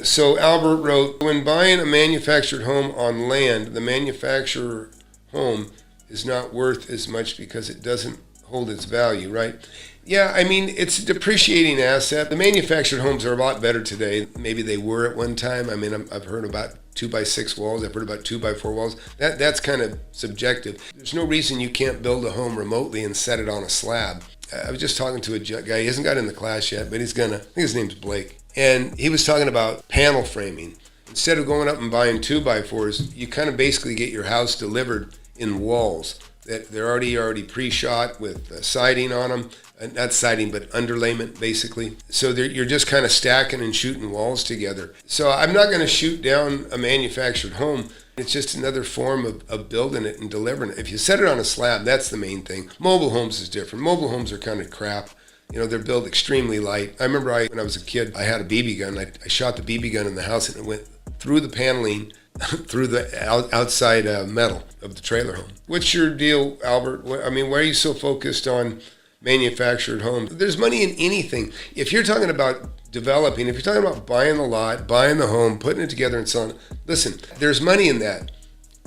So Albert wrote, when buying a manufactured home on land, the manufacturer home is not worth as much because it doesn't hold its value, right? Yeah, I mean, it's a depreciating asset. The manufactured homes are a lot better today. Maybe they were at one time. I mean, I've heard about 2x6 walls. I've heard about 2x4 walls. That's kind of subjective. There's no reason you can't build a home remotely and set it on a slab. I was just talking to a guy. He hasn't got in the class yet, but he's gonna. I think his name's Blake. And he was talking about panel framing. Instead of going up and buying 2x4s, you kind of basically get your house delivered in walls that they're already pre-shot with siding on them. Not siding, but underlayment, basically. So you're just kind of stacking and shooting walls together. So I'm not going to shoot down a manufactured home. It's just another form of building it and delivering it. If you set it on a slab, that's the main thing. Mobile homes is different. Mobile homes are kind of crap. You know, they're built extremely light. I remember when I was a kid, I had a BB gun. I shot the BB gun in the house and it went through the paneling, through the outside metal of the trailer home. What's your deal, Albert? I mean, why are you so focused on manufactured homes? There's money in anything. If you're talking about developing, if you're talking about buying the lot, buying the home, putting it together and selling it, listen, there's money in that.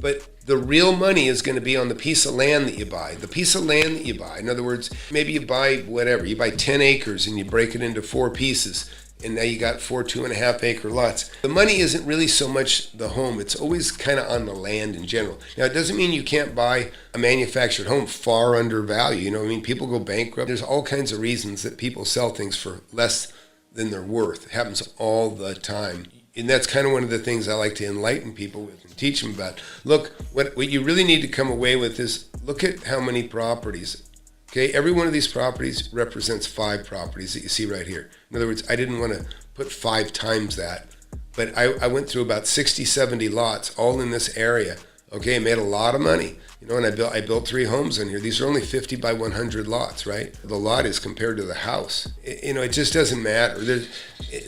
But the real money is going to be on the piece of land that you buy. The piece of land that you buy. In other words, maybe you buy whatever. You buy 10 acres and you break it into 4 pieces. And now you got 4 2.5 acre lots. The money isn't really so much the home. It's always kind of on the land in general. Now, it doesn't mean you can't buy a manufactured home far under value. You know what I mean? People go bankrupt. There's all kinds of reasons that people sell things for less than they're worth. It happens all the time. And that's kind of one of the things I like to enlighten people with and teach them about. Look, what you really need to come away with is look at how many properties. Okay, every one of these properties represents 5 properties that you see right here. In other words, I didn't want to put 5 times that, but I went through about 60, 70 lots all in this area. Okay, made a lot of money. You know, and I built 3 homes in here. These are only 50 by 100 lots, right? The lot is compared to the house. You know, it just doesn't matter.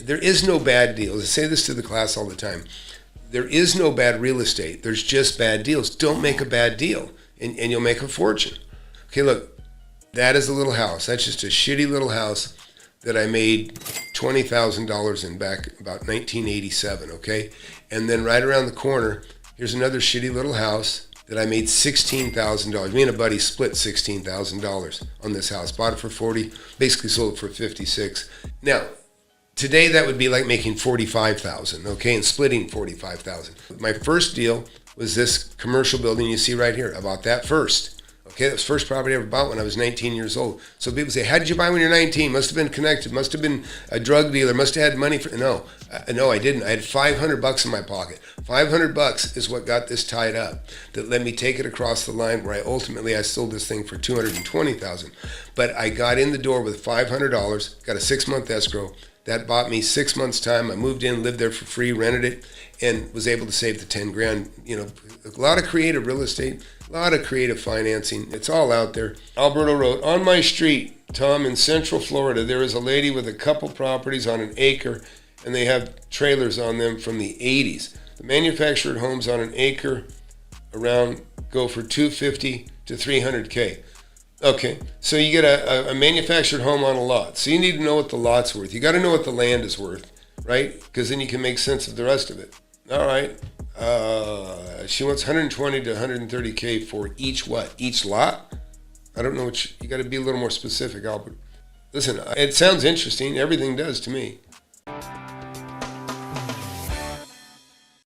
There is no bad deals. I say this to the class all the time. There is no bad real estate. There's just bad deals. Don't make a bad deal, and you'll make a fortune. Okay, look. That is a little house. That's just a shitty little house that I made $20,000 in back about 1987, okay? And then right around the corner, here's another shitty little house that I made $16,000. Me and a buddy split $16,000 on this house. Bought it for 40, basically sold it for 56. Now, today that would be like making 45,000, okay, and splitting 45,000. My first deal was this commercial building you see right here. I bought that first. Okay, that was the first property I ever bought when I was 19 years old. So people say, how did you buy when you're 19? Must have been connected, must have been a drug dealer, must have had money for, no, I didn't. I had $500 in my pocket. $500 is what got this tied up, that let me take it across the line where I sold this thing for $220,000. But I got in the door with $500, got a 6-month escrow. That bought me 6 months' time. I moved in, lived there for free, rented it, and was able to save the 10 grand. You know, a lot of creative real estate, a lot of creative financing. It's all out there. Alberto wrote, on my street, Tom, in Central Florida, there is a lady with a couple properties on an acre, and they have trailers on them from the 80s. The manufactured homes on an acre around go for $250 to $300K. Okay, so you get a manufactured home on a lot. So you need to know what the lot's worth. You got to know what the land is worth, right? Because then you can make sense of the rest of it. All right. She wants 120 to 130K for each what? Each lot? I don't know what you got to be a little more specific, Albert. Listen, it sounds interesting. Everything does to me.